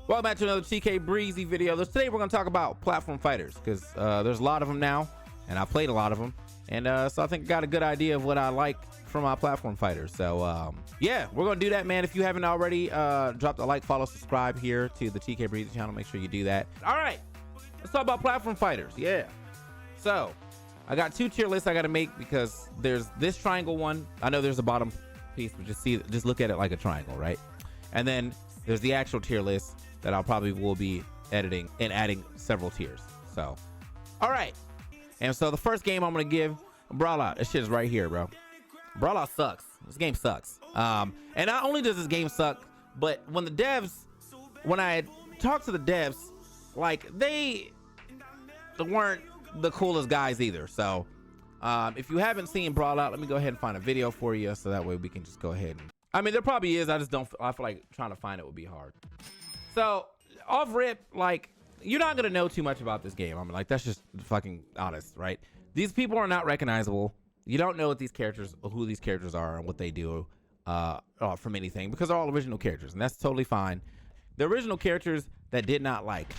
Welcome back to another TK Breezy video. Today we're going to talk about platform fighters because there's a lot of them now, and I've played a lot of them, and so I think I got a good idea of what I like from my platform fighters. So yeah, we're going to do that, man. If you haven't already, drop a like, follow, subscribe here to the TK Breezy channel. Make sure you do that. All right, let's talk about platform fighters. Yeah, so I got two tier lists I got to make because there's this triangle one. I know there's a bottom piece, but just look at it like a triangle, right? And then there's the actual tier list that I'll probably will be editing and adding several tiers. So, all right. And so the first game I'm going to give Brawlout. This shit is right here, bro. Brawlout sucks. This game sucks. And not only does this game suck, but when I talked to the devs, like they weren't the coolest guys either. So, if you haven't seen Brawlout, let me go ahead and find a video for you so that way we can just go ahead and, I mean, there probably is. I feel like trying to find it would be hard. So off rip, like, you're not gonna know too much about this game. I mean, like, that's just fucking honest, right? These people are not recognizable. You don't know what these characters, who these characters are, and what they do from anything, because they're all original characters, and that's totally fine. The original characters that did not like,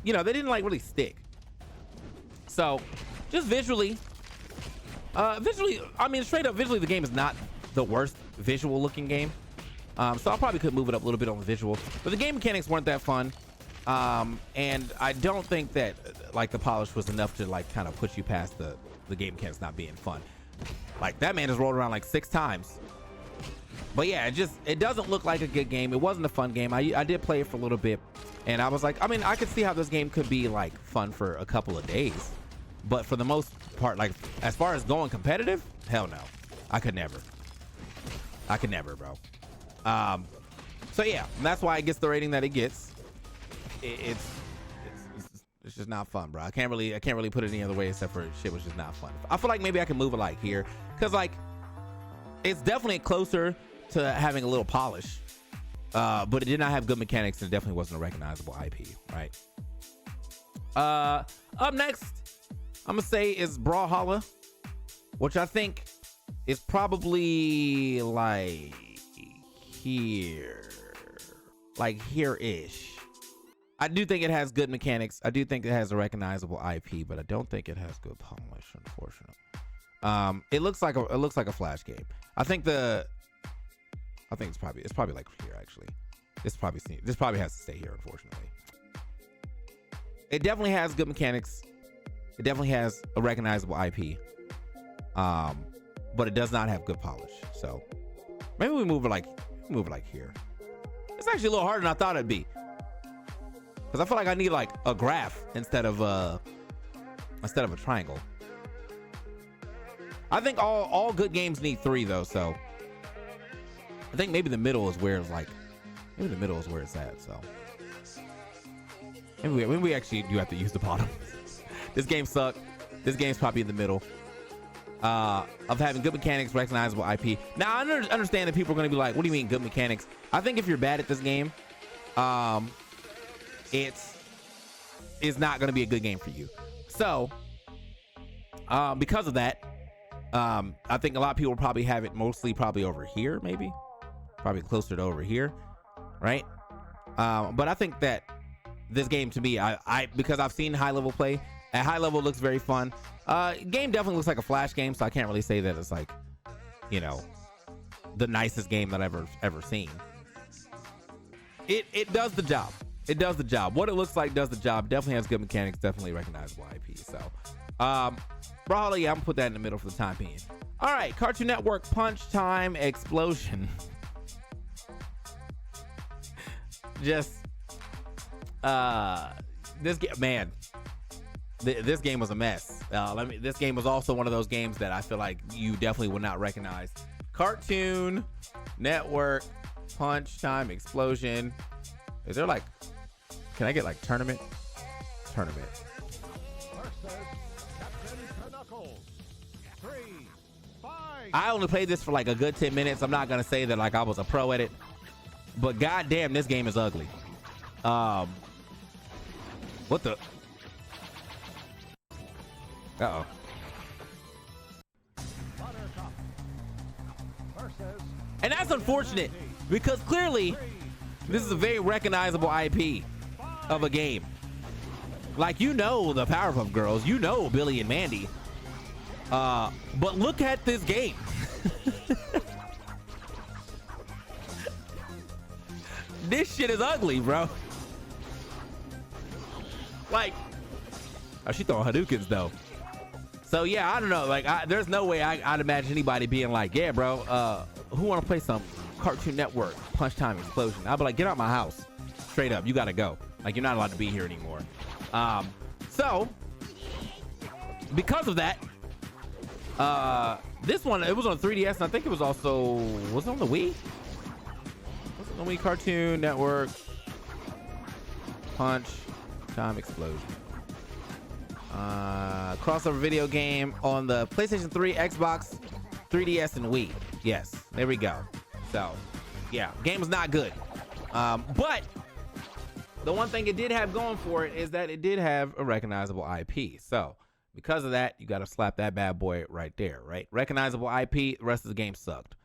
you know, they didn't like really stick. So just visually, I mean, straight up visually, the game is not the worst visual looking game. So I probably could move it up a little bit on the visual, but the game mechanics weren't that fun. And I don't think that like the polish was enough to like kind of put you past the game mechanics not being fun. Like, that man has rolled around like 6 times. But yeah, it doesn't look like a good game. It wasn't a fun game. I did play it for a little bit, and I was like, I mean, I could see how this game could be like fun for a couple of days, but for the most part, like as far as going competitive, hell no. I could never, bro. So yeah, that's why it gets the rating that it gets. It's just not fun, bro. I can't really put it any other way except for shit was just not fun. I feel like maybe I can move it like here, because like it's definitely closer to having a little polish, but it did not have good mechanics, and it definitely wasn't a recognizable IP, right? Up next, I'm gonna say is Brawlhalla, which I think is probably like here-ish. I do think it has good mechanics. I do think it has a recognizable IP, but I don't think it has good polish, unfortunately. It looks like a Flash game. I think it's probably like here, actually. This probably has to stay here, unfortunately. It definitely has good mechanics. It definitely has a recognizable IP. But it does not have good polish. So maybe we move it like here. It's actually a little harder than I thought it'd be, because I feel like I need like a graph instead of a triangle. I think all good games need 3 though, so I think maybe the middle is where it's at. So maybe we actually do have to use the bottom. This game sucked. This game's probably in the middle of having good mechanics, recognizable IP. Now I understand that people are going to be like, what do you mean good mechanics? I think if you're bad at this game, it's not going to be a good game for you. So because of that, I think a lot of people probably have it mostly probably over here, maybe probably closer to over here, right? But I think that this game, to me, because I've seen high level play, at high level looks very fun. Game definitely looks like a Flash game, so I can't really say that it's like, you know, the nicest game that I've ever seen. It does the job. It does the job. What it looks like does the job. Definitely has good mechanics. Definitely recognizable IP. So, Brawlhalla, yeah, I'm gonna put that in the middle for the time being. All right, Cartoon Network Punch Time Explosion. Just, this game, man. This game was a mess. This game was also one of those games that I feel like you definitely would not recognize. Cartoon Network Punch Time Explosion. Is there like, can I get like tournament? I only played this for like a good 10 minutes. I'm not gonna say that like I was a pro at it, but goddamn, this game is ugly. What the? Uh-oh. And that's unfortunate, because clearly This is a very recognizable IP of a game. Like, you know the Powerpuff Girls, you know Billy and Mandy. But look at this game. This shit is ugly, bro. Like, oh, she throwing Hadoukens though. So yeah, I don't know. Like, there's no way I'd imagine anybody being like, yeah, bro, who want to play some Cartoon Network Punch Time Explosion? I'd be like, get out my house. Straight up, you gotta go. Like, you're not allowed to be here anymore. So because of that, this one, it was on 3DS, and I think it was also, was it on the Wii? Was it on the Wii? Cartoon Network Punch Time Explosion. Crossover video game on the PlayStation 3, Xbox, 3DS, and Wii. Yes, there we go. So yeah, game was not good. But the one thing it did have going for it is that it did have a recognizable IP. So because of that, you got to slap that bad boy right there, right? Recognizable IP, the rest of the game sucked.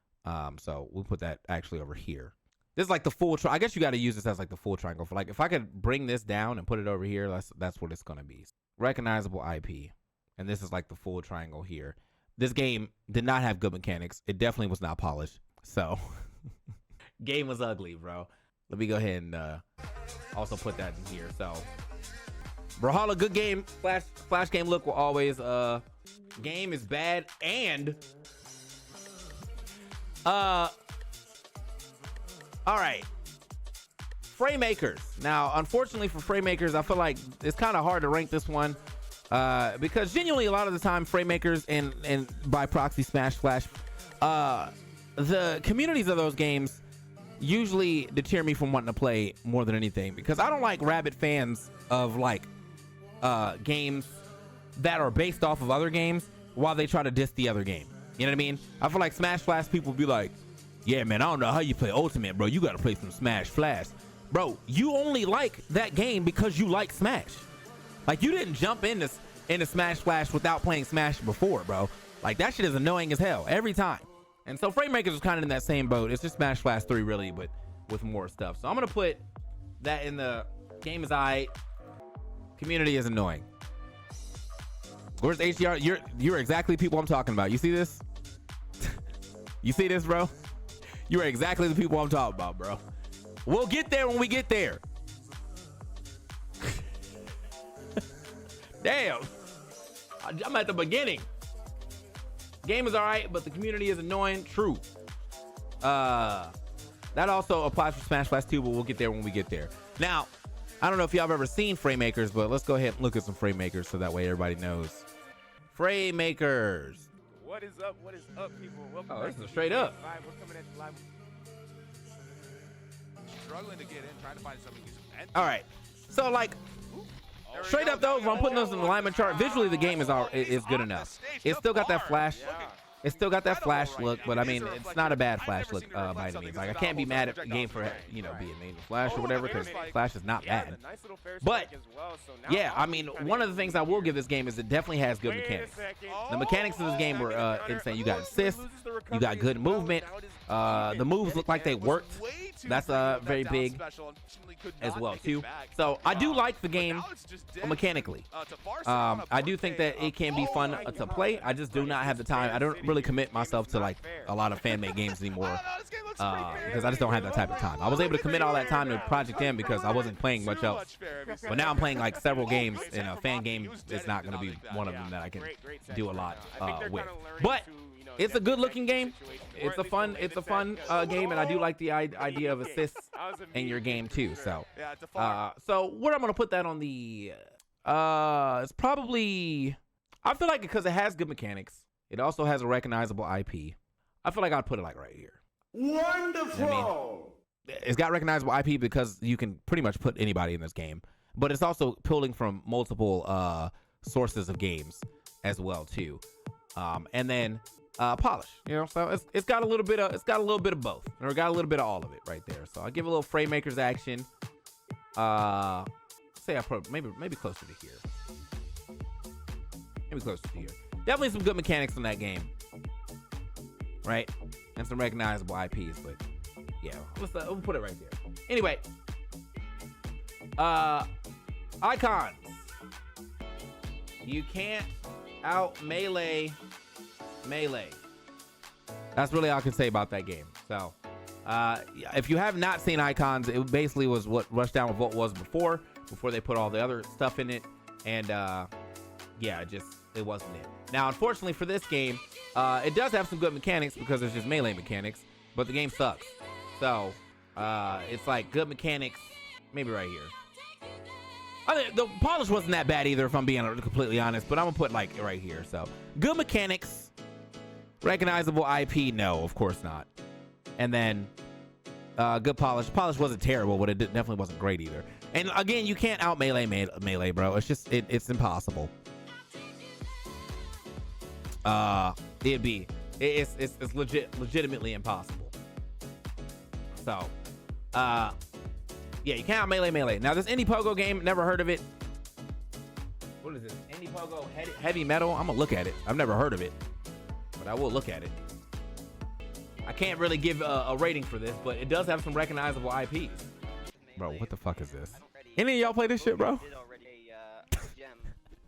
So we'll put that actually over here. This is like the full, I guess you got to use this as like the full triangle. For like, if I could bring this down and put it over here, that's what it's going to be. Recognizable IP. And this is like the full triangle here. This game did not have good mechanics. It definitely was not polished. So game was ugly, bro. Let me go ahead and also put that in here. So Brawlhalla, good game. Flash game look will always, game is bad. And all right, Fraymakers. Now, unfortunately for Fraymakers, I feel like it's kind of hard to rank this one because genuinely a lot of the time Fraymakers and by proxy Smash Flash, the communities of those games usually deter me from wanting to play more than anything, because I don't like rabid fans of like games that are based off of other games while they try to diss the other game. You know what I mean? I feel like Smash Flash people be like, yeah, man, I don't know how you play Ultimate, bro. You got to play some Smash Flash. Bro, you only like that game because you like Smash. Like, you didn't jump into Smash Flash without playing Smash before, bro. Like, that shit is annoying as hell every time. And so Fraymakers is kind of in that same boat. It's just Smash Flash 3 really, but with more stuff. So I'm going to put that in the game is aight. Community is annoying. Where's HDR? You're exactly the people I'm talking about. You see this? You see this, bro? You are exactly the people I'm talking about, bro. We'll get there when we get there. Damn. I'm at the beginning. Game is all right, but the community is annoying. True. That also applies for Smash Flash 2, but we'll get there when we get there. Now, I don't know if y'all have ever seen Fraymakers, but let's go ahead and look at some Fraymakers so that way everybody knows. Fraymakers. What is up? What is up, people? Welcome Oh, back this is to straight up. Live. We're coming at you live. Struggling to get in, trying to find something. All right. So, like, straight up though, if I'm putting those in the alignment chart, visually the game is good enough. It's still got that flash. It's still got that flash look, but I mean, it's not a bad flash look by any means. Like, I can't be mad at the game for, you know, being made with flash or whatever, because flash is not bad. But yeah, I mean, one of the things I will give this game is it definitely has good mechanics. The mechanics of this game were insane. You got assists, you got good movement. The moves look like they worked. That's very big as well too. So I do like the game mechanically. I do think that it can be fun to play. I just do not have the time. I don't really commit myself to like a lot of fan-made games anymore because I just don't have that type of time. I was able to commit all that time to Project M because I wasn't playing much else, but now I'm playing like several games, and a fan game is not going to be one of them that I can do a lot with. But it's a good-looking game. It's a fun game, and I do like the idea of assists in your game too. So, so what I'm gonna put that on the, it's probably, I feel like because it has good mechanics, it also has a recognizable IP. I feel like I'd put it like right here. Wonderful. I mean, it's got recognizable IP because you can pretty much put anybody in this game, but it's also pulling from multiple sources of games as well too, and then. Polish, you know, so it's got a little bit of both, or it got a little bit of all of it right there. So I'll give a little Fraymakers action. Say I put maybe closer to here. Maybe closer to here. Definitely some good mechanics in that game, right? And some recognizable IPs, but yeah, we'll put it right there. Anyway, icons. You can't out melee. That's really all I can say about that game. So, if you have not seen icons, it basically was what Rushdown Revolt was before they put all the other stuff in it, and yeah, it wasn't it. Now, unfortunately for this game, it does have some good mechanics because it's just melee mechanics, but the game sucks. So, it's like good mechanics, maybe right here. I mean, the polish wasn't that bad either, if I'm being completely honest, but I'm gonna put like right here. So, good mechanics, recognizable IP, no, of course not. And then, good polish. Polish wasn't terrible, but it definitely wasn't great either. And again, you can't out melee, bro. It's just, it's impossible. It's legitimately impossible. So, yeah, you can't out melee. Now, this Indiepogo game, never heard of it. What is this? Indiepogo Heavy Metal? I'm gonna look at it. I've never heard of it, but I will look at it. I can't really give a rating for this, but it does have some recognizable IPs. Bro, what the fuck is this? Any of y'all play this shit, bro?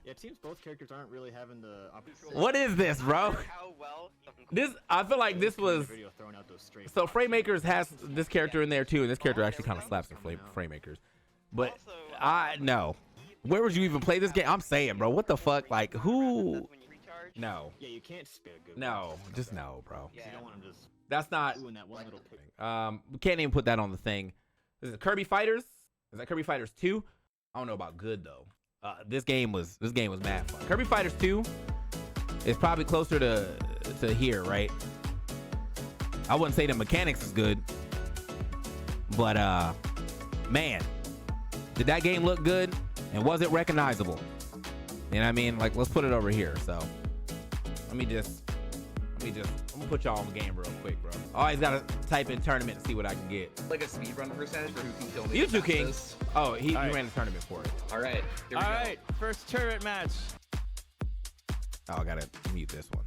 Yeah, it seems both characters aren't really having the opportunity. What is this, bro? This, I feel like this was. So Framemakers has this character in there too, and this character actually kind of slaps in Framemakers. But I no. Where would you even play this game? I'm saying, bro, what the fuck? Like, who? No. Yeah, you can't spare good. No, just no, bro. Yeah. You don't want to just. That's not. We can't even put that on the thing. Is it Kirby Fighters? Is that Kirby Fighters 2? I don't know about good though. This game was mad fun. Kirby Fighters 2 is probably closer to here, right? I wouldn't say the mechanics is good, but man, did that game look good and was it recognizable? You know what I mean? Like, let's put it over here. So let me just I'm gonna put y'all on the game real quick, bro. Always gotta type in tournament and see what I can get. Like a speedrun percentage for who can kill me. You two King. Oh, he ran the tournament for it. All right. All right. First tournament match. Oh, I gotta mute this one.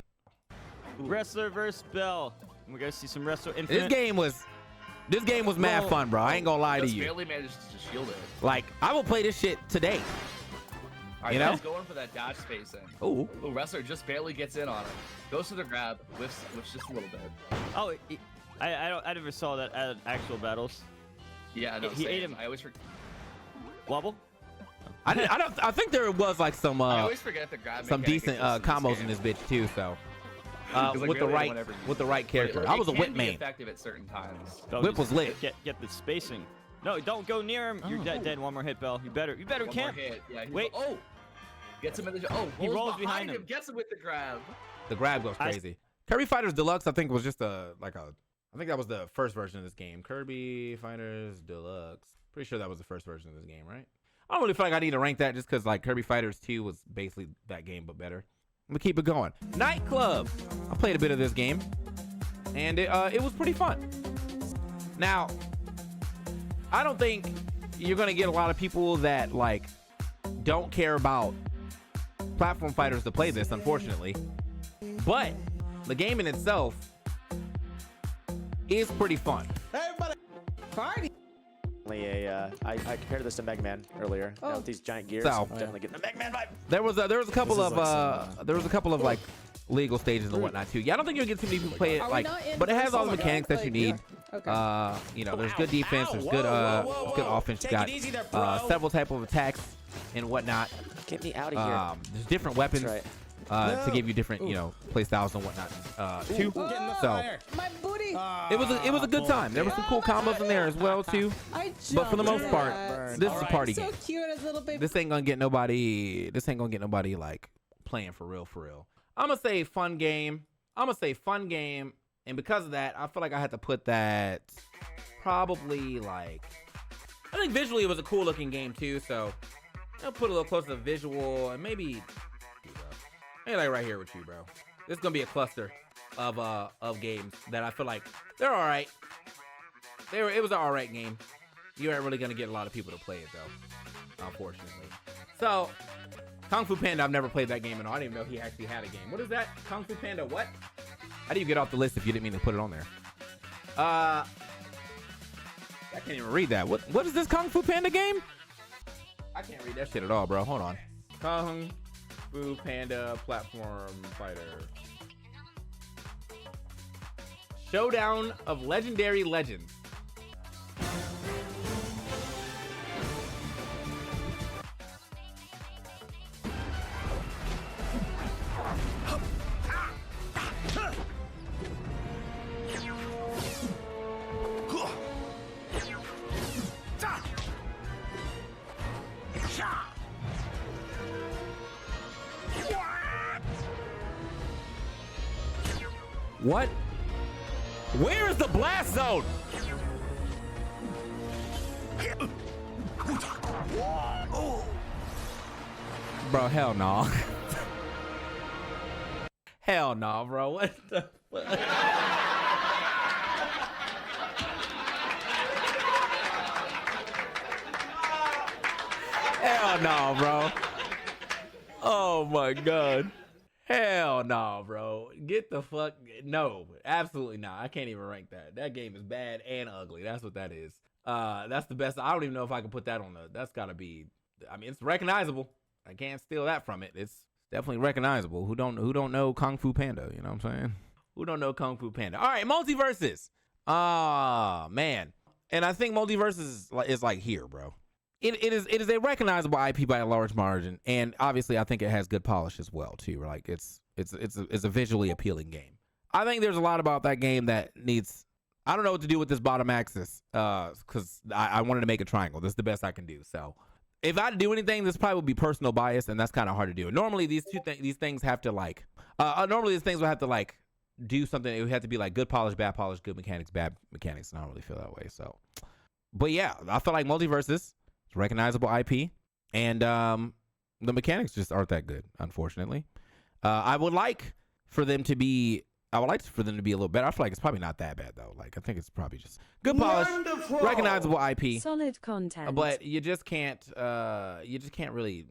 Wrestler versus Bell. We're gonna see some Wrestler Infinite. This game was mad fun, bro. I ain't gonna lie to you. Barely managed to shield it. Like, I will play this shit today. All right, you know? He's going for that dodge spacing. Ooh. The wrestler just barely gets in on it. Goes to the grab, whiffs just a little bit. Oh, I never saw that at actual battles. Yeah, no, he ate him. I always forget. Wobble? I think there was like some I always forget the grab. some decent combos in this bitch too. So with the right character, But I was a whip be main. effective at certain times. Whip was lit. Get the spacing. No, don't go near him. You're dead. One more hit, Bell. You better One camp. more hit. Yeah, Wait. Oh, gets him in the. Oh, he rolls behind him. Gets him with the grab. The grab goes crazy. Kirby Fighters Deluxe, I think, was just I think that was the first version of this game. Kirby Fighters Deluxe. Pretty sure that was the first version of this game, right? I don't really feel like I need to rank that just because like Kirby Fighters 2 was basically that game but better. I'm gonna keep it going. Nightclub. I played a bit of this game, and it was pretty fun. Now, I don't think you're gonna get a lot of people that like don't care about platform fighters to play this, unfortunately. But the game in itself is pretty fun. Everybody, party! I compared this to Mega Man earlier. You know, with these giant gears. So, definitely getting the Mega Man vibe. There was a couple of like legal stages and whatnot too. Yeah, I don't think you'll get too many people play it like, but it has all the mechanics that you need. Okay. You know, there's good defense, there's good offense. You got several type of attacks and whatnot. Get me out of here. There's different weapons. That's to give you different, you know, play styles and whatnot too. So My booty. it was a good time. There were some cool combos in there as well too. But for the most part, this is a party game. So cute as little baby. This ain't gonna get nobody like playing for real. I'm gonna say fun game. And because of that, I feel like I had to put that probably like, I think visually it was a cool looking game too. So I'll put a little closer to visual and maybe like right here with you, bro. This is gonna be a cluster of games that I feel like they're all right. It was an all right game. You aren't really gonna get a lot of people to play it though, unfortunately. So, Kung Fu Panda, I've never played that game at all. I didn't even know he actually had a game. What is that? Kung Fu Panda what? How do you get off the list if you didn't mean to put it on there? I can't even read that. What is this Kung Fu Panda game? I can't read that shit at all, bro. Hold on. Kung Fu Panda platform fighter. Showdown of Legendary Legends. What? Where is the blast zone? Bro, hell no. Hell no, bro. What the fuck? Hell no, bro. Oh my god. Hell no, bro. Get the fuck. No, absolutely not. I can't even rank that. That game is bad and ugly. That's what that is. That's the best. I don't even know if I can put that on the. That's gotta be. I mean, it's recognizable. I can't steal that from it. It's definitely recognizable. Who don't know Kung Fu Panda? You know what I'm saying? Who don't know Kung Fu Panda? All right, Multiverses. Ah, man. And I think Multiverses is like here, bro. It is a recognizable IP by a large margin, and obviously I think it has good polish as well too. Like it's a visually appealing game. I think there's a lot about that game that needs. I don't know what to do with this bottom axis because I wanted to make a triangle. This is the best I can do. So if I do anything, this probably would be personal bias, and that's kind of hard to do. Normally these things have to like. Normally these things would have to like do something. It would have to be like good polish, bad polish, good mechanics, bad mechanics, and I don't really feel that way. So, but yeah, I feel like Multiverses. Recognizable IP, and the mechanics just aren't that good, unfortunately. I would like for them to be a little better. I feel like it's probably not that bad though. Like I think it's probably just good polish, recognizable IP, solid content. But you just can't really.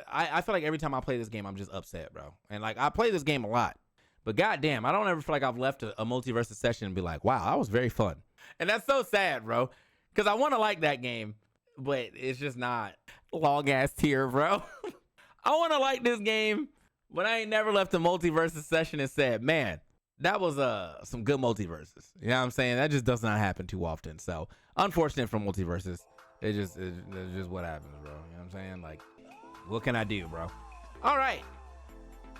I feel like every time I play this game, I'm just upset, bro. And like I play this game a lot, but goddamn, I don't ever feel like I've left a Multiverses session and be like, wow, that was very fun. And that's so sad, bro, because I want to like that game. But it's just not long ass tier, bro. I want to like this game, but I ain't never left a Multiverses session and said, man, that was some good Multiverses. You know what I'm saying? That just does not happen too often. So unfortunate for Multiverses. It's just what happens, bro. You know what I'm saying? Like, what can I do, bro? All right.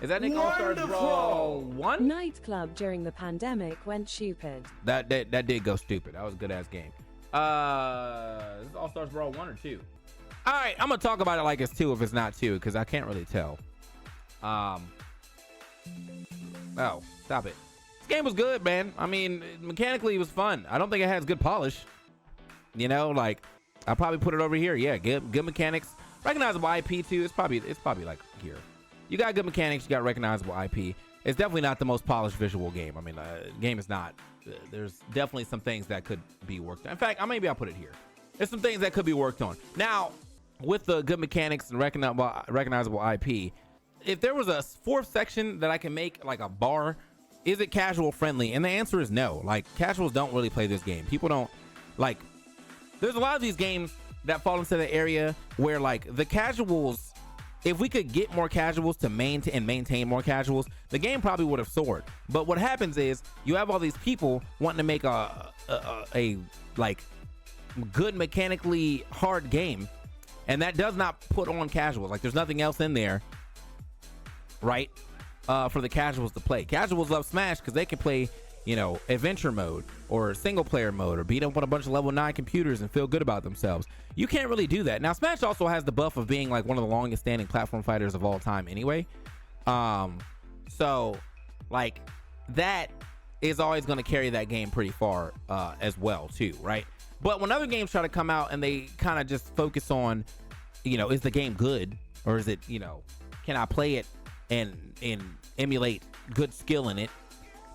Is that Nick All-Stars Brawl 1? Nightclub during the pandemic went stupid. That did go stupid. That was a good ass game. This is All-Stars Brawl 1 or 2? All right, I'm gonna talk about it like it's 2 if it's not 2 because I can't really tell. Oh, stop it. This game was good, man. I mean, mechanically it was fun. I don't think it has good polish. You know, like I'll probably put it over here. Yeah, good mechanics, recognizable IP too. It's probably like here. You got good mechanics, you got recognizable IP. It's definitely not the most polished visual game. I mean, the game is not. There's definitely some things that could be worked on. In fact, maybe I'll put it here. There's some things that could be worked on. Now, with the good mechanics and recognizable IP, if there was a 4th section that I can make like a bar, is it casual friendly? And the answer is no. Like, casuals don't really play this game. People don't, like, there's a lot of these games that fall into the area where, like, the casuals, if we could get more casuals to maintain more casuals, the game probably would have soared. But what happens is you have all these people wanting to make a like good mechanically hard game, and that does not put on casuals. Like there's nothing else in there, right? For the casuals to play. Casuals love Smash because they can play, you know, adventure mode or single player mode or beat up on a bunch of level 9 computers and feel good about themselves. You can't really do that. Now, Smash also has the buff of being like one of the longest standing platform fighters of all time anyway. So like that is always going to carry that game pretty far as well too, right? But when other games try to come out and they kind of just focus on, you know, is the game good or is it, you know, can I play it and emulate good skill in it?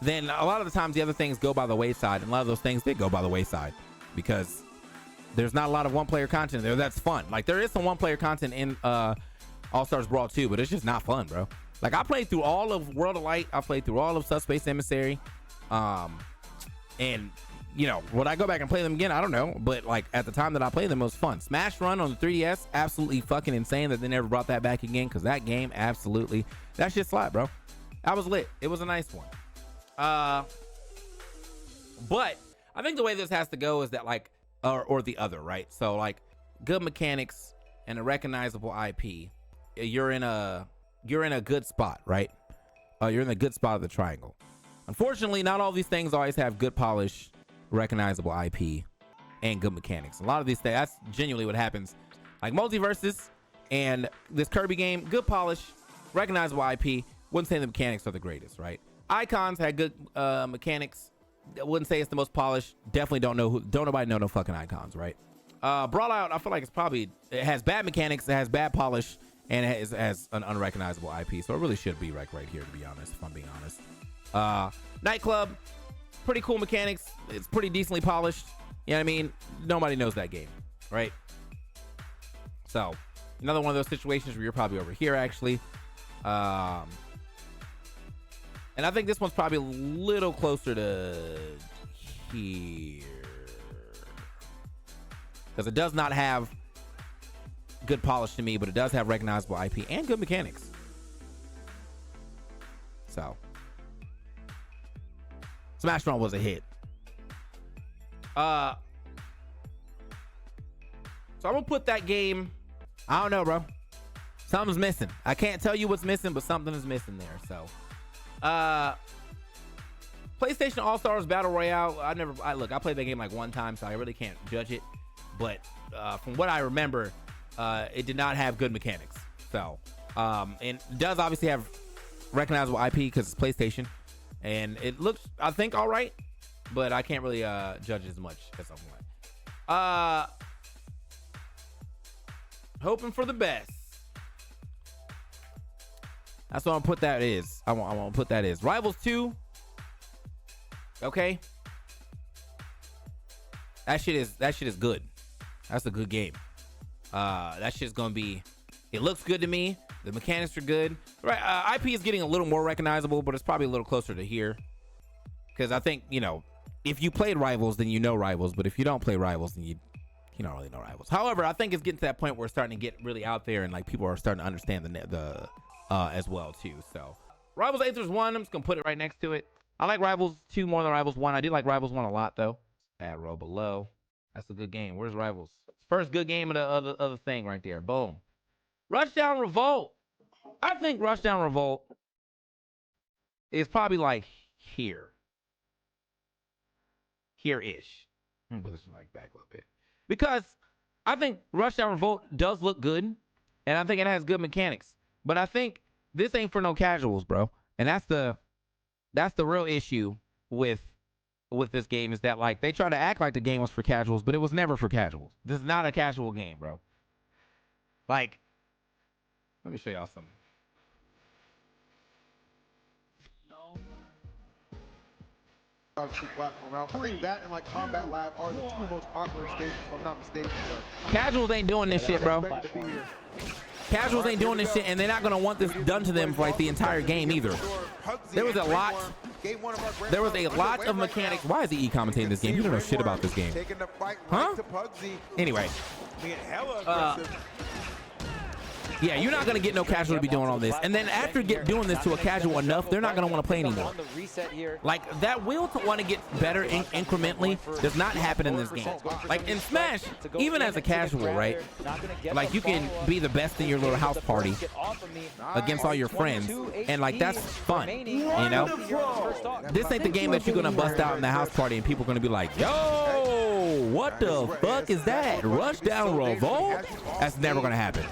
Then a lot of the times the other things go by the wayside, and a lot of those things did go by the wayside because there's not a lot of one-player content there that's fun. Like there is some one-player content in All-Stars Brawl 2, but it's just not fun, bro. Like I played through all of World of Light, I played through all of Subspace Emissary, and you know, would I go back and play them again? I don't know. But like at the time that I played them, it was fun. Smash Run on the 3DS, absolutely fucking insane that they never brought that back again, because that game absolutely, that shit slap, bro. That was lit. It was a nice one. But I think the way this has to go is that like, or the other, right? So like good mechanics and a recognizable IP, you're in a good spot, right? You're in a good spot of the triangle. Unfortunately, not all these things always have good polish, recognizable IP, and good mechanics. A lot of these things, that's genuinely what happens. Like Multiverses and this Kirby game, good polish, recognizable IP. Wouldn't say the mechanics are the greatest, right? Icons had good mechanics. I wouldn't say it's the most polished. Definitely don't nobody know no fucking Icons, right? Brawlout, I feel like it has bad mechanics, it has bad polish, and it has an unrecognizable IP. So it really should be right here, to be honest, if I'm being honest. Nightclub, pretty cool mechanics. It's pretty decently polished. You know what I mean? Nobody knows that game, right? So another one of those situations where you're probably over here, actually. And I think this one's probably a little closer to here, because it does not have good polish to me, but it does have recognizable IP and good mechanics. So Smash Run was a hit. So I'm gonna put that game, I don't know, bro. Something's missing. I can't tell you what's missing, but something is missing there. So PlayStation All-Stars Battle Royale, I played that game like one time, so I really can't judge it. But from what I remember, it did not have good mechanics. So and it does obviously have recognizable IP because it's PlayStation, and it looks, I think, all right, but I can't really judge as much as I want. Hoping for the best. That's what I'm gonna put that is. I want to put that is Rivals 2. Okay, that shit is good. That's a good game. That shit's gonna be, it looks good to me. The mechanics are good. Right, IP is getting a little more recognizable, but it's probably a little closer to here. Because I think, you know, if you played Rivals, then you know Rivals. But if you don't play Rivals, then you don't really know Rivals. However, I think it's getting to that point where it's starting to get really out there, and like people are starting to understand the as well too. So Rivals Aethers 1, I'm just gonna put it right next to it. I like Rivals 2 more than Rivals 1. I did like Rivals 1 a lot though. Bad row below. That's a good game. Where's Rivals? First good game of the other thing right there. Boom. Rushdown Revolt. I think Rushdown Revolt is probably like here. Here-ish. Put this like back a little bit. Because I think Rushdown Revolt does look good, and I think it has good mechanics. But I think this ain't for no casuals, bro. And that's the real issue with this game, is that like they try to act like the game was for casuals, but it was never for casuals. This is not a casual game, bro. Like, let me show y'all something. I think that and like Combat Lab are the two most popular stages, if I'm not mistaken. Casuals ain't doing this shit, bro. Casuals ain't doing this shit, and they're not gonna want this done to them for like the entire game either. There was a lot of mechanics. Why is he commentating this game? You don't know shit about this game. Huh? Anyway. Yeah, you're not gonna get no casual to be doing all this, and then after doing this to a casual enough, they're not gonna want to play anymore. Like that will to want to get better incrementally does not happen in this game. Like in Smash, even as a casual, right? Like you can be the best in your little house party against all your friends, and like that's fun, you know. This ain't the game that you're gonna bust out in the house party and people are gonna be like, yo, what the fuck is that? Rushdown Revolt? That's never gonna happen.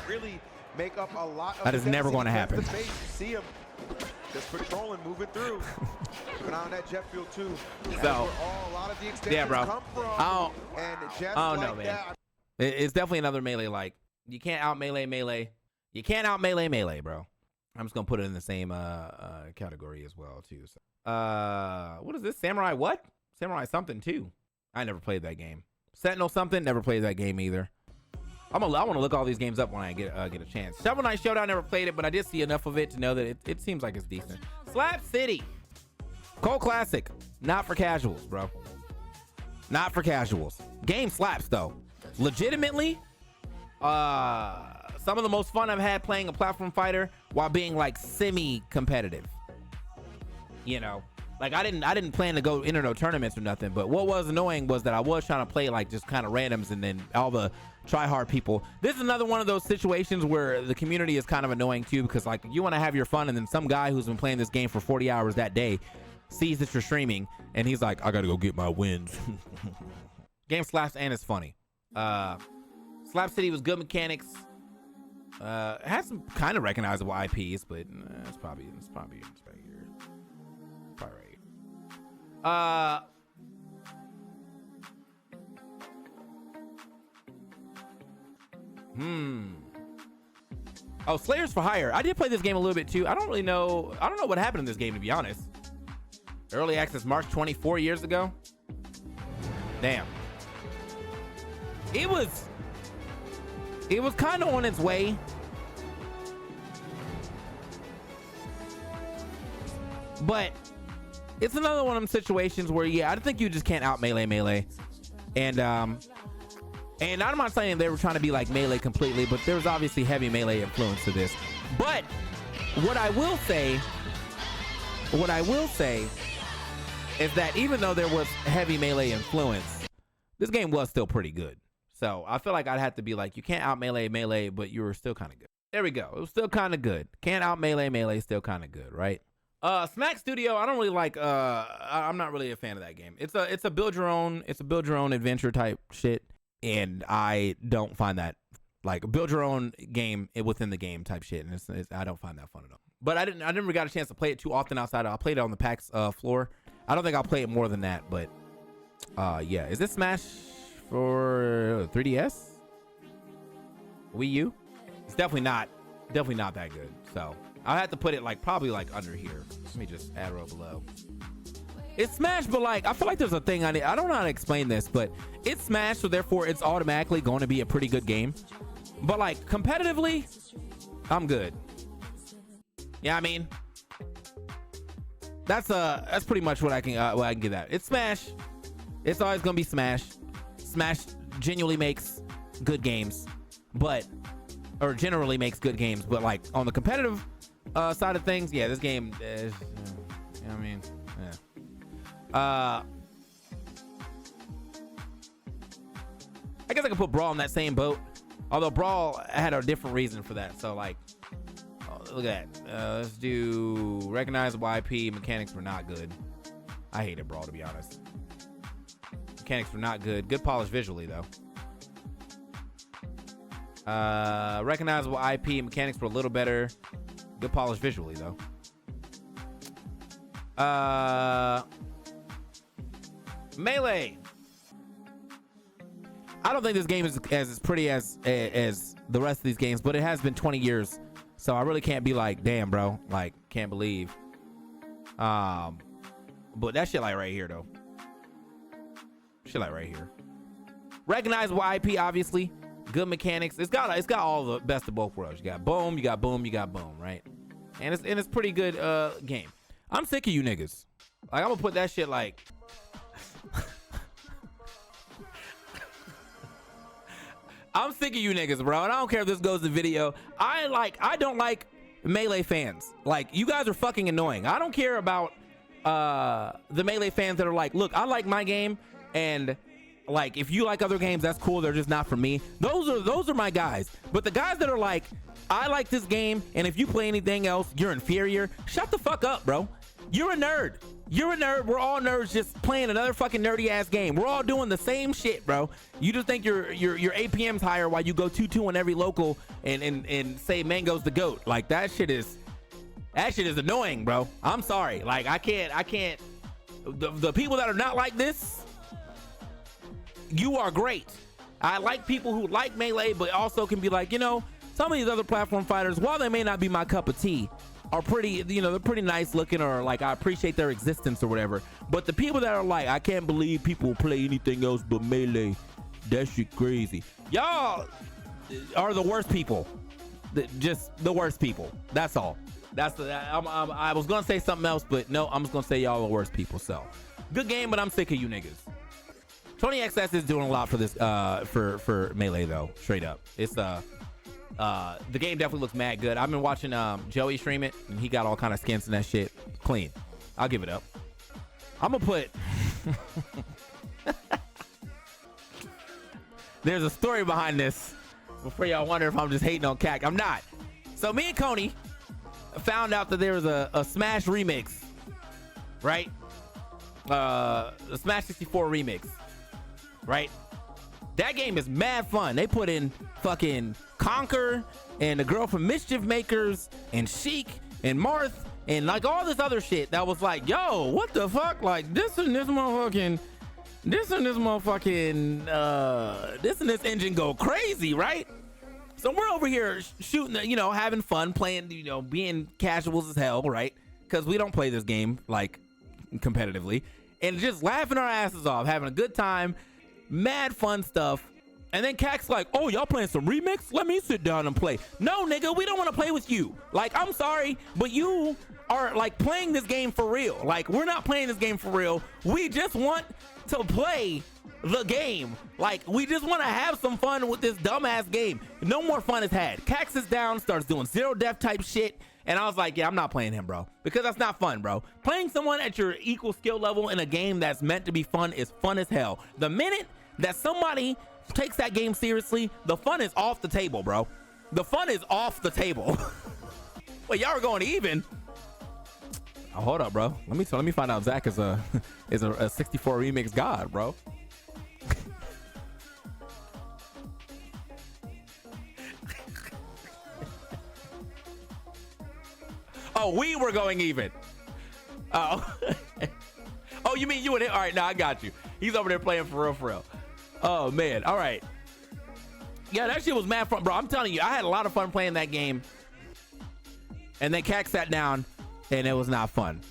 Make up a lot of that is never going to happen. See him just patrolling, moving through. Keep an eye on that jet fuel too. So, a lot of the extensions yeah, bro. Come from. I don't know, man. That. It's definitely another melee. Like you can't out melee. You can't out melee, bro. I'm just gonna put it in the same category as well too. So, what is this? Samurai what? Samurai something too. I never played that game. Sentinel something. Never played that game either. I want to look all these games up when I get a chance. Shovel Knight Showdown, never played it, but I did see enough of it to know that it seems like it's decent. Slap City, Cult Classic, not for casuals, bro. not for casuals. Game slaps though. Legitimately, some of the most fun I've had playing a platform fighter while being like semi-competitive. You know, like I didn't plan to go enter no tournaments or nothing, but what was annoying was that I was trying to play like just kind of randoms, and then all the try hard people. This is another one of those situations where the community is kind of annoying too, because like you want to have your fun, and then some guy who's been playing this game for 40 hours that day sees that you're streaming, and he's like, I gotta go get my wins. Game slaps and it's funny. Slap City was good mechanics. Had some kind of recognizable IPs, but it's probably right here. Probably right here. Oh, Slayers for Hire. I did play this game a little bit too. I don't know what happened in this game, to be honest. Early access March 24 years ago. Damn. It was kind of on its way. But it's another one of them situations where, yeah, I think you just can't out melee. And I'm not saying they were trying to be like melee completely, but there was obviously heavy melee influence to this. But what I will say is that even though there was heavy melee influence, this game was still pretty good. So I feel like I'd have to be like, you can't out melee, but you were still kind of good. There we go. It was still kind of good. Can't out melee, still kind of good, right? Smack Studio, I don't really like. I'm not really a fan of that game. It's a build your own adventure type shit, and I don't find that like build your own game within the game type shit, and I don't find that fun at all. But I never got a chance to play it too often outside. I played it on the PAX floor. I don't think I'll play it more than that, but yeah. Is this Smash for 3DS? Wii U? It's definitely not that good. So I'll have to put it like probably like under here. Let me just arrow below. It's Smash, but like I feel like there's a thing I don't know how to explain this, but it's Smash, so therefore it's automatically going to be a pretty good game. But like competitively, I'm good. Yeah, I mean, that's pretty much what I can give that. It's Smash. It's always gonna be Smash. Smash genuinely makes good games, or generally makes good games, but like on the competitive side of things, yeah, this game is, I mean, yeah. I guess I could put Brawl in that same boat, although Brawl had a different reason for that. So like, look at that. Let's do recognizable IP. Mechanics were not good. I hated Brawl, to be honest. Mechanics were not good. Good polish visually though. Recognizable IP. Mechanics were a little better. Good polish visually though. Melee. I don't think this game is as pretty as the rest of these games, but it has been 20 years, so I really can't be like, damn, bro, like, can't believe. But that shit like right here though. Shit like right here. Recognizable IP, obviously. Good mechanics. It's got all the best of both worlds. You got boom, you got boom, you got boom, right? And it's pretty good game. I'm sick of you niggas. Like I'm gonna put that shit like. I'm sick of you niggas, bro, and I don't care if this goes to video. I don't like Melee fans. Like, you guys are fucking annoying. I don't care about the Melee fans that are like, look, I like my game, and like if you like other games, that's cool. They're just not for me. Those are my guys. But the guys that are like, I like this game, and if you play anything else, you're inferior. Shut the fuck up, bro. You're a nerd. You're a nerd. We're all nerds just playing another fucking nerdy ass game. We're all doing the same shit, bro. You just think your APM's higher while you go 2-2 on every local and say Mango's the GOAT. Like that shit is annoying, bro. I'm sorry. Like I can't. The people that are not like this, you are great. I like people who like Melee, but also can be like, you know, some of these other platform fighters, while they may not be my cup of tea, are pretty, you know, they're pretty nice looking, or like I appreciate their existence or whatever. But the people that are like, I can't believe people play anything else but Melee, that shit crazy. Y'all are the worst people. Just the worst people. That's all. I was gonna say something else, but no, I'm just gonna say y'all are the worst people. So good game, but I'm sick of you niggas. Tony XS is doing a lot for this for Melee though, straight up. It's the game definitely looks mad good. I've been watching Joey stream it, and he got all kind of skins and that shit. Clean. I'll give it up. I'm gonna put there's a story behind this before y'all wonder if I'm just hating on CAC. I'm not. So me and Coney found out that there was a Smash remix, right? The Smash 64 remix, right? That game is mad fun. They put in fucking Conquer and the girl from Mischief Makers and Sheik and Marth and like all this other shit that was like, yo, what the fuck? Like this and this engine go crazy, right? So we're over here shooting, having fun, playing, being casuals as hell, right? Because we don't play this game like competitively, and just laughing our asses off, having a good time, mad fun stuff. And then Cac's like, oh, y'all playing some remix? Let me sit down and play. No, nigga, we don't want to play with you. Like, I'm sorry, but you are like playing this game for real. Like, we're not playing this game for real. We just want to play the game. Like, we just want to have some fun with this dumbass game. No more fun is had. Cax is down, starts doing zero death type shit. And I was like, yeah, I'm not playing him, bro, because that's not fun, bro. Playing someone at your equal skill level in a game that's meant to be fun is fun as hell. The minute that somebody takes that game seriously, the fun is off the table, bro. The fun is off the table. Well, y'all are going even. Oh, hold up, bro. Let me find out Zach is a 64 remix god, bro. Oh, we were going even. Oh. Oh, you mean you and him? All right, now I got you. He's over there playing for real. Oh, man. All right. Yeah, that shit was mad fun, bro. I'm telling you, I had a lot of fun playing that game. And then Cac sat down, and it was not fun.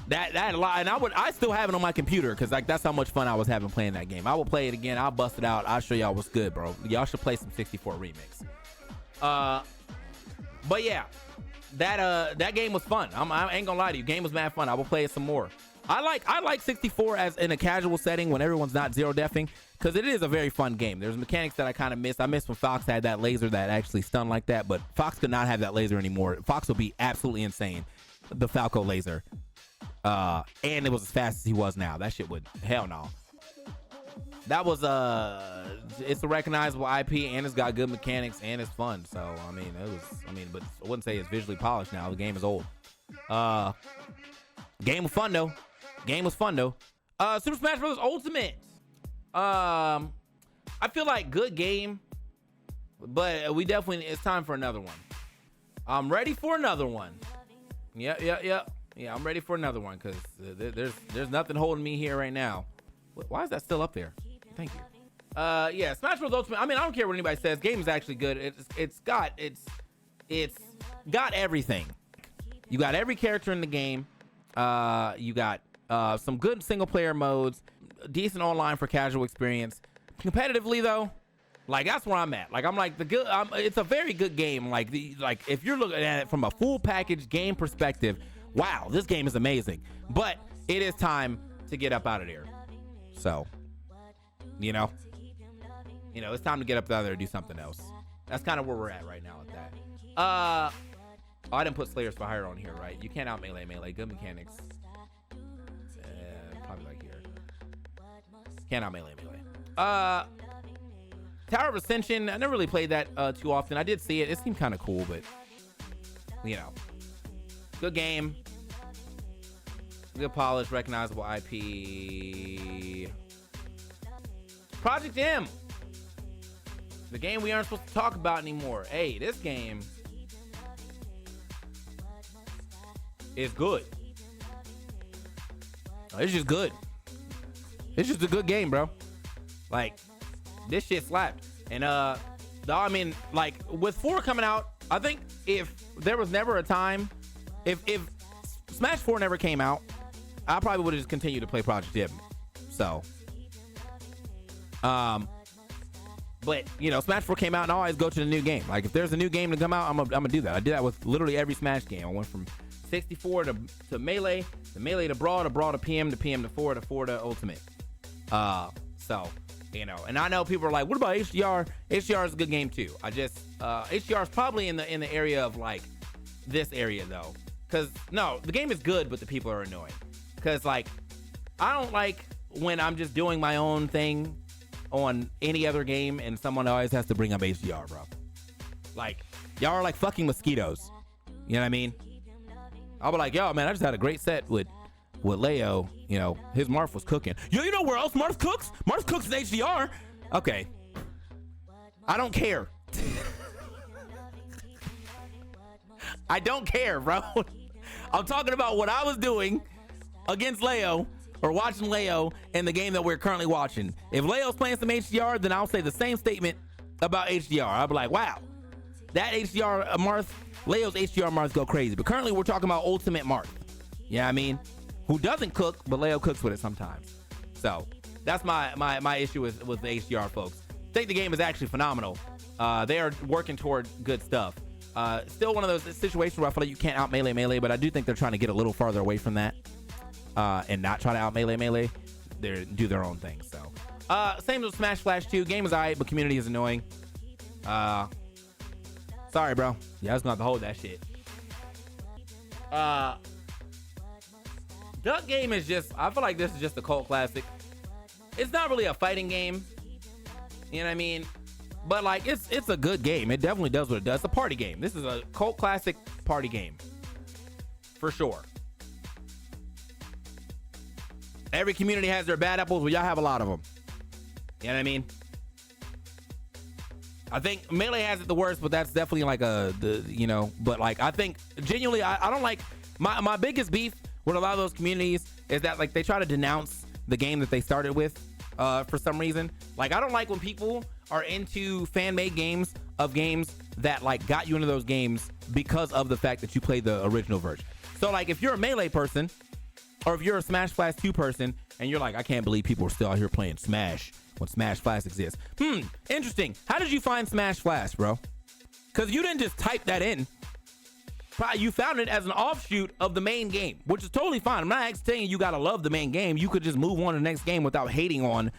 That a lot, and I still have it on my computer because like that's how much fun I was having playing that game. I will play it again. I'll bust it out. I'll show y'all what's good, bro. Y'all should play some 64 remix. But yeah, that game was fun. I ain't gonna lie to you. Game was mad fun. I will play it some more. I like 64 as in a casual setting when everyone's not zero deafing, because it is a very fun game. There's mechanics that I kind of miss. I miss when Fox had that laser that actually stunned like that, but Fox could not have that laser anymore. Fox would be absolutely insane. The Falco laser. And it was as fast as he was now. That shit would, hell no. That was it's a recognizable IP, and it's got good mechanics, and it's fun. So but I wouldn't say it's visually polished now. The game is old. Game was fun though. Super Smash Bros. Ultimate. I feel like good game, but it's time for another one. I'm ready for another one. Yeah, I'm ready for another one because there's nothing holding me here right now. Why is that still up there? Thank you. Yeah, Smash Bros. Ultimate. I mean, I don't care what anybody says. Game is actually good. It's got everything. You got every character in the game. You got some good single player modes, decent online for casual experience. Competitively though, like that's where I'm at. Like I'm like it's a very good game. Like if you're looking at it from a full package game perspective, wow, this game is amazing. But it is time to get up out of there. So, it's time to get up out of there and do something else. That's kind of where we're at right now with that. I didn't put Slayers for Hire on here, right? You can't out melee. Good mechanics. Probably like here. Can't out melee. Tower of Ascension. I never really played that too often. I did see it. It seemed kind of cool, but good game. Good polish, recognizable IP. Project M. The game we aren't supposed to talk about anymore. Hey, this game is good. It's just good. It's just a good game, bro. Like, this shit slapped. And with 4 coming out, I think if there was never a time, if Smash 4 never came out, I probably would have just continued to play Project M. So, but Smash 4 came out, and I always go to the new game. Like if there's a new game to come out, I'm gonna do that. I did that with literally every Smash game. I went from 64 to Melee to Brawl, to Brawl to PM, to PM to 4 to Ultimate. So, you know, and I know people are like, what about HDR? HDR is a good game too. HDR is probably in the area of like this area though. Cause no, the game is good, but the people are annoying. Cause like, I don't like when I'm just doing my own thing on any other game and someone always has to bring up HDR, bro. Like, y'all are like fucking mosquitoes. You know what I mean? I'll be like, yo, man, I just had a great set with Leo. You know, his Marth was cooking. Yo, you know where else Marth cooks? Marth cooks in HDR. Okay. I don't care. I don't care, bro. I'm talking about what I was doing against Leo or watching Leo in the game that we're currently watching. If Leo's playing some HDR, then I'll say the same statement about HDR. I'll be like, wow, that HDR Marth, Leo's HDR Marth go crazy. But currently we're talking about Ultimate Marth. Yeah, I mean, who doesn't cook, but Leo cooks with it sometimes. So that's my issue with the HDR folks. I think the game is actually phenomenal. They are working toward good stuff. Still one of those situations where I feel like you can't out melee, but I do think they're trying to get a little farther away from that and not try to out melee. They do their own thing. So same with Smash Flash 2. Game is alright, but community is annoying. Sorry, bro. Yeah, I was gonna have to hold that shit. Duck Game is just, I feel like this is just a cult classic. It's not really a fighting game. You know what I mean? But like, it's a good game. It definitely does what it does. It's a party game. This is a cult classic party game. For sure. Every community has their bad apples, but y'all have a lot of them. You know what I mean? I think Melee has it the worst, but that's definitely like but like, I think genuinely, I don't like, my biggest beef with a lot of those communities is that like they try to denounce the game that they started with for some reason. Like, I don't like when people are into fan-made games of games that like got you into those games because of the fact that you played the original version. So like, if you're a Melee person or if you're a Smash Flash 2 person and you're like, I can't believe people are still out here playing Smash when Smash Flash exists. Interesting. How did you find Smash Flash, bro? Because you didn't just type that in. You found it as an offshoot of the main game, which is totally fine. I'm not saying you gotta love the main game. You could just move on to the next game without hating on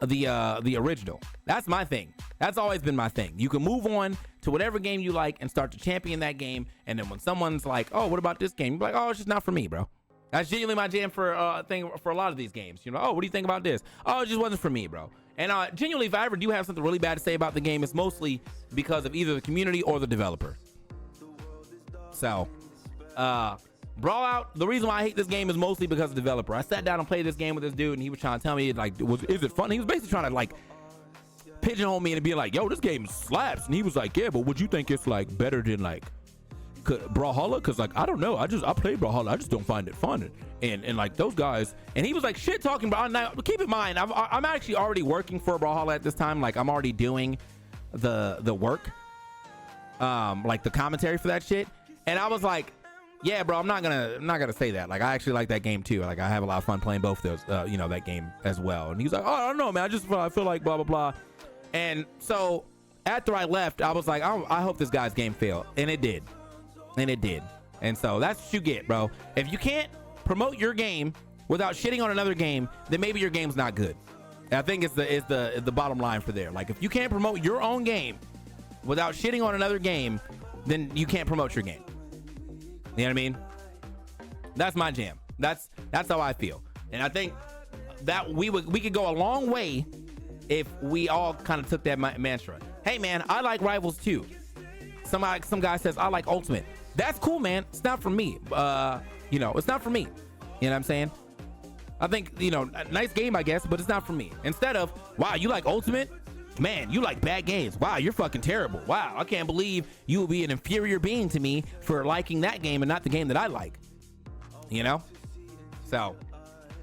the original. That's my thing. That's always been my thing. You can move on to whatever game you like and start to champion that game. And then when someone's like, oh, what about this game? You're like, oh, it's just not for me, bro. That's genuinely my jam for a lot of these games. You know, oh, what do you think about this? Oh, it just wasn't for me, bro. And genuinely, if I ever do have something really bad to say about the game, it's mostly because of either the community or the developer. So, Brawl Out, the reason why I hate this game is mostly because of the developer. I sat down and played this game with this dude, and he was trying to tell me, like, is it fun? He was basically trying to, like, pigeonhole me and be like, yo, this game slaps. And he was like, yeah, but would you think it's, like, better than, like, Brawlhalla? Because, like, I don't know. I play Brawlhalla. I just don't find it fun. And like, those guys. And he was, like, shit talking. Now, keep in mind, I'm actually already working for Brawlhalla at this time. Like, I'm already doing the work, like, the commentary for that shit. And I was like, yeah, bro, I'm not gonna say that. Like, I actually like that game too. Like, I have a lot of fun playing both those, that game as well. And he was like, oh, I don't know, man. I feel like blah, blah, blah. And so after I left, I was like, I hope this guy's game failed. And it did. And so that's what you get, bro. If you can't promote your game without shitting on another game, then maybe your game's not good. And I think it's the bottom line for there. Like, if you can't promote your own game without shitting on another game, then you can't promote your game. You know what I mean? That's my jam. That's how I feel. And I think that we could go a long way if we all kind of took that mantra. Hey, man, I like Rivals too. Some guy says, I like Ultimate. That's cool, man. It's not for me. It's not for me. You know what I'm saying? I think, nice game, I guess, but it's not for me. Instead of, wow, you like Ultimate? Man, you like bad games. Wow, you're fucking terrible. Wow, I can't believe you would be an inferior being to me for liking that game and not the game that I like. You know? So,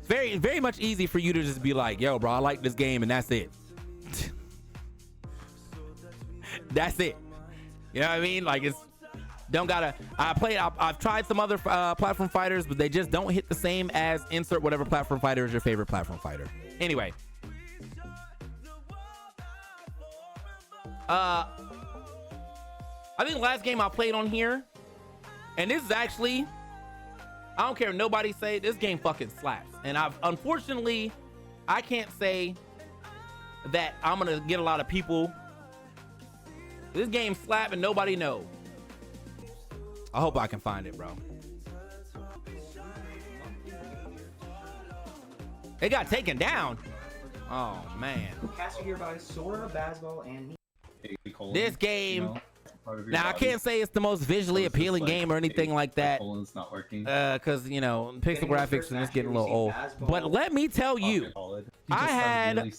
very, very much easy for you to just be like, yo, bro, I like this game and that's it. That's it. You know what I mean? Like, I've tried some other platform fighters, but they just don't hit the same as insert whatever platform fighter is your favorite platform fighter. Anyway. I think the last game I played on here, and this is actually, I don't care if nobody say, this game fucking slaps. And unfortunately, I can't say that I'm gonna get a lot of people. This game slap and nobody know. I hope I can find it, bro. It got taken down. Oh man. Caster here by Sora, Basball, and This game. Now I can't say it's the most visually appealing game or anything like that, because you know pixel graphics and it's getting a little old. But let me tell you, I had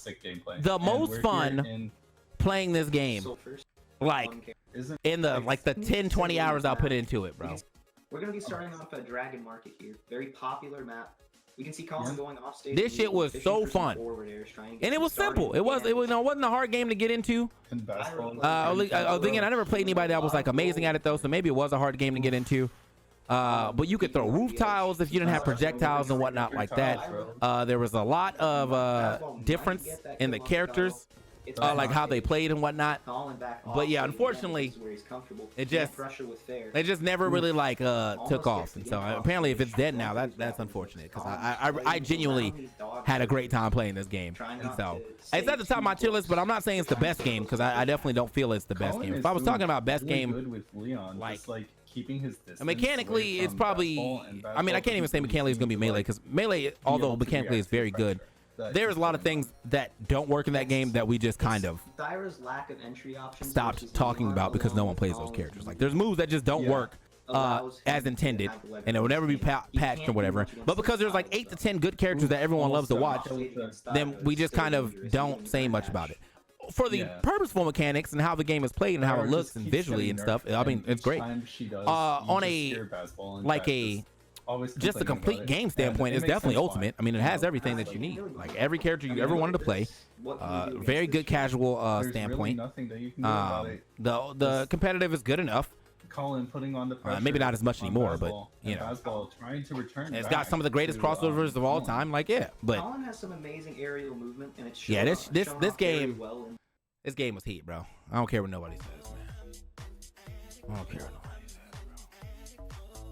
the most fun playing this game, like in the 10-20 hours I put into it, bro. We're gonna be starting off at Dragon Market here. Very popular map. We can see Colin going off stage. This shit was so fun, and it was simple. It wasn't a hard game to get into. Again, I never played anybody that was like amazing at it though, so maybe it was a hard game to get into. But you could throw roof tiles if you didn't have projectiles and whatnot like that. There was a lot of difference in the characters, like how they played and whatnot. But yeah, unfortunately, it just never really like took off. And so apparently, if it's dead now, that's unfortunate because I genuinely had a great time playing this game. And so it's at the top of my tier list, but I'm not saying it's the best game because I definitely don't feel it's the best game. If I was talking about best game, like keeping his distance, mechanically, it's probably. I mean, I can't even say mechanically it's gonna be Melee because Melee, although mechanically is very good, there's a lot of things that don't work in that game that we just kind of stopped talking about because no one plays those characters. Like there's moves that just don't work as intended, and it will never be patched or whatever. But because there's like 8 to 10 good characters that everyone loves to watch, then we just kind of don't say much about it. For the purposeful mechanics and how the game is played and how it looks and visually and stuff, I mean, it's great. On a just a complete game standpoint, it's definitely ultimate. I mean, it has everything that you need, like every character you ever wanted to play. Very good casual standpoint. The competitive is good enough. Colin putting on the maybe not as much anymore, but you know, it's got some of the greatest crossovers of all time. Like but Colin has some amazing aerial movement, and it's this game was heat, bro. I don't care what nobody says, man. I don't care what nobody says, bro.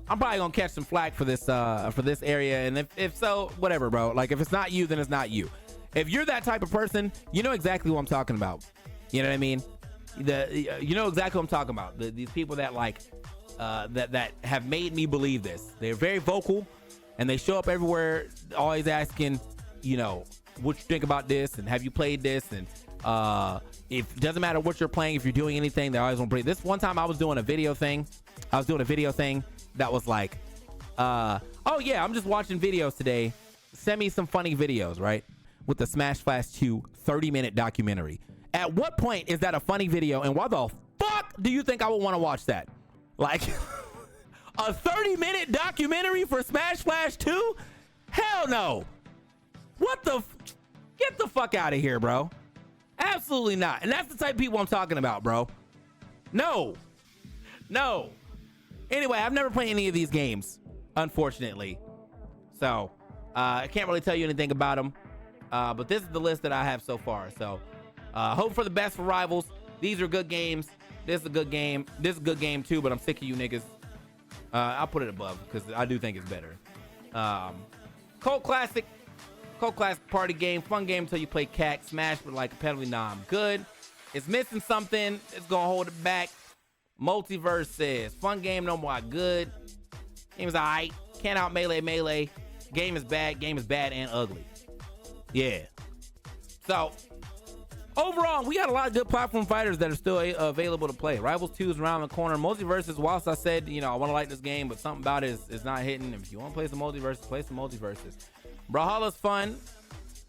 I'm probably gonna catch some flack for this area, and if so, whatever, bro. Like if it's not you, then it's not you. If you're that type of person, you know exactly what I'm talking about. You know what I mean? You know exactly what I'm talking about. These people that like that have made me believe this. They're very vocal and they show up everywhere always asking, you know, what you think about this and have you played this, and if it doesn't matter what you're playing, if you're doing anything, they always want to bring this. One time I was doing a video thing that was like oh yeah, I'm just watching videos today, send me some funny videos, right, with the Smash Flash 2 30-minute documentary. At what point is that a funny video, and why the fuck do you think I would want to watch that? Like a 30-minute documentary for Smash Flash 2? Hell no. What the get the fuck out of here, bro. Absolutely not. And that's the type of people I'm talking about, bro. No. Anyway, I've never played any of these games, unfortunately, so I can't really tell you anything about them, but this is the list that I have so far. So hope for the best for Rivals. These are good games. This is a good game. This is a good game too, but I'm sick of you niggas. I'll put it above because I do think it's better. Cult Classic party game, fun game until you play CAC. Smash, but like competitively, nah, I'm good. It's missing something. It's gonna hold it back. Multiverse says fun game, no more good. Game is alright. Can't out melee. Game is bad and ugly. Yeah. So overall, we got a lot of good platform fighters that are still available to play. Rivals 2 is around the corner. Multiverses, whilst I said, you know, I want to like this game, but something about it is not hitting. If you want to play some multiverses, play some multiverses. Brawlhalla's fun.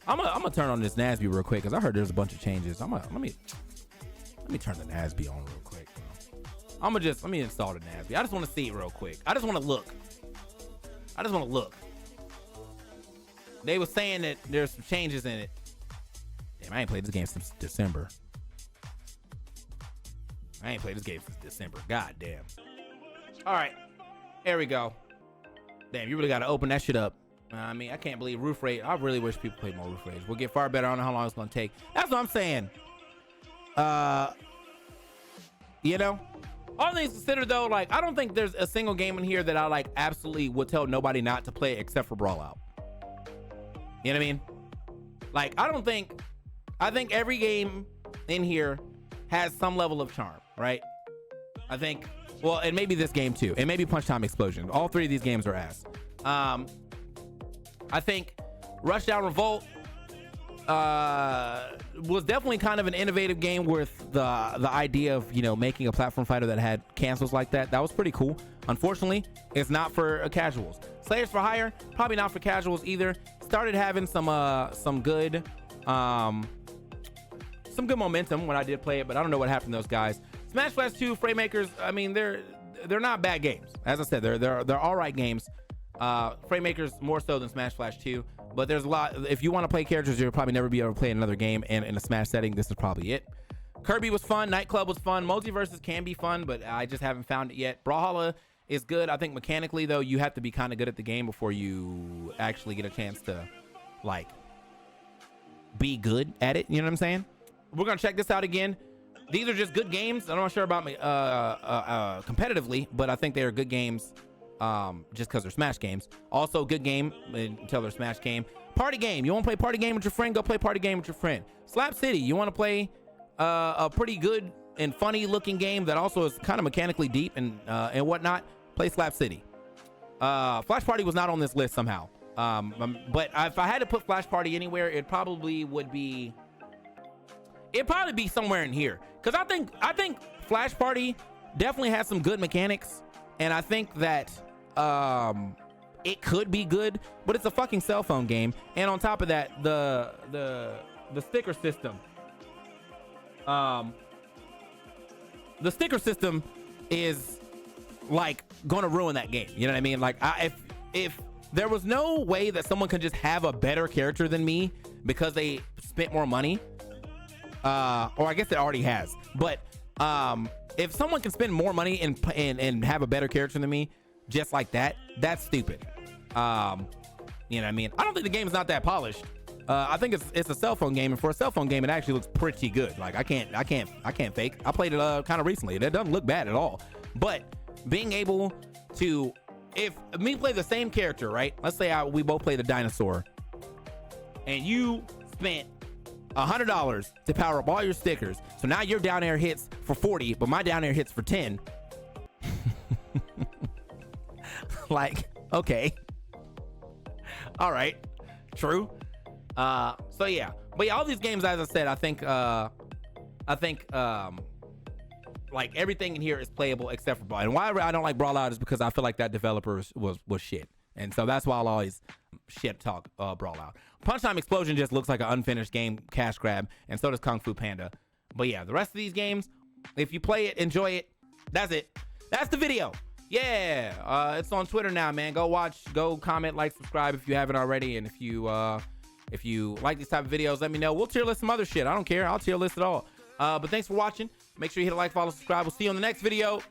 I'm gonna turn on this Nasby real quick because I heard there's a bunch of changes. Let me turn the Nasby on real quick. Let me install the Nasby. I just want to see it real quick. I just want to look. They were saying that there's some changes in it. Damn, I ain't played this game since December. God damn. All right, there we go. Damn, you really got to open that shit up. I mean, I can't believe Roof Rage. I really wish people played more Roof Rage. We'll get far better. I don't know how long it's gonna take. That's what I'm saying. You know, all things considered though, like I don't think there's a single game in here that I like absolutely would tell nobody not to play except for Brawl Out. You know what I mean? Like I don't think I think every game in here has some level of charm, right? I think, well, and maybe this game too, and maybe Punch Time Explosion. All three of these games are ass. I think Rushdown Revolt was definitely kind of an innovative game with the idea of, you know, making a platform fighter that had cancels like that. That was pretty cool. Unfortunately, it's not for casuals. Slayers for Hire, probably not for casuals either. Started having some good momentum when I did play it, but I don't know what happened to those guys. Smash Flash 2, Framemakers, I mean, they're not bad games. As I said, they're all right games. Framemakers more so than Smash Flash 2, but there's a lot. If you want to play characters, you'll probably never be able to play another game, and in a Smash setting, this is probably it. Kirby was fun. Nightclub was fun. Multiverses can be fun, but I just haven't found it yet. Brawlhalla is good. I think mechanically, though, you have to be kind of good at the game before you actually get a chance to, like, be good at it. You know what I'm saying? We're going to check this out again. These are just good games. I'm not sure about me competitively, but I think they are good games just because they're Smash games. Also, good game until they're Smash game. Party game. You want to play party game with your friend? Go play party game with your friend. Slap City. You want to play a pretty good and funny looking game that also is kind of mechanically deep and whatnot? Play Slap City. Flash Party was not on this list somehow. But if I had to put Flash Party anywhere, it probably would be. It'd probably be somewhere in here, because I think Flash Party definitely has some good mechanics, and I think that it could be good, but it's a fucking cell phone game, and on top of that, the sticker system, the sticker system is like gonna ruin that game. You know what I mean? Like, if there was no way that someone could just have a better character than me because they spent more money. Or I guess it already has, but if someone can spend more money and have a better character than me just like that, that's stupid. You know what I mean? I don't think the game's not that polished. I think it's a cell phone game, and for a cell phone game, it actually looks pretty good. Like, I can't fake. I played it kind of recently, and it doesn't look bad at all. But being able to, if me play the same character, right? Let's say we both play the dinosaur, and you spent $100 to power up all your stickers. So now your down air hits for 40, but my down air hits for 10. Like, okay. All right. True. So yeah. But yeah, all these games, as I said, I think like everything in here is playable except for Brawl. And why I don't like Brawl Out is because I feel like that developer was shit. And so that's why I'll always shit talk Brawl Out. Punch Time Explosion just looks like an unfinished game, cash grab, and so does Kung Fu Panda. But yeah, the rest of these games, if you play it, enjoy it. That's it. That's the video. Yeah, it's on Twitter now, man. Go watch, go comment, like, subscribe if you haven't already. And if you like these type of videos, let me know. We'll tier list some other shit. I don't care. I'll tier list it all. But thanks for watching. Make sure you hit a like, follow, subscribe. We'll see you on the next video.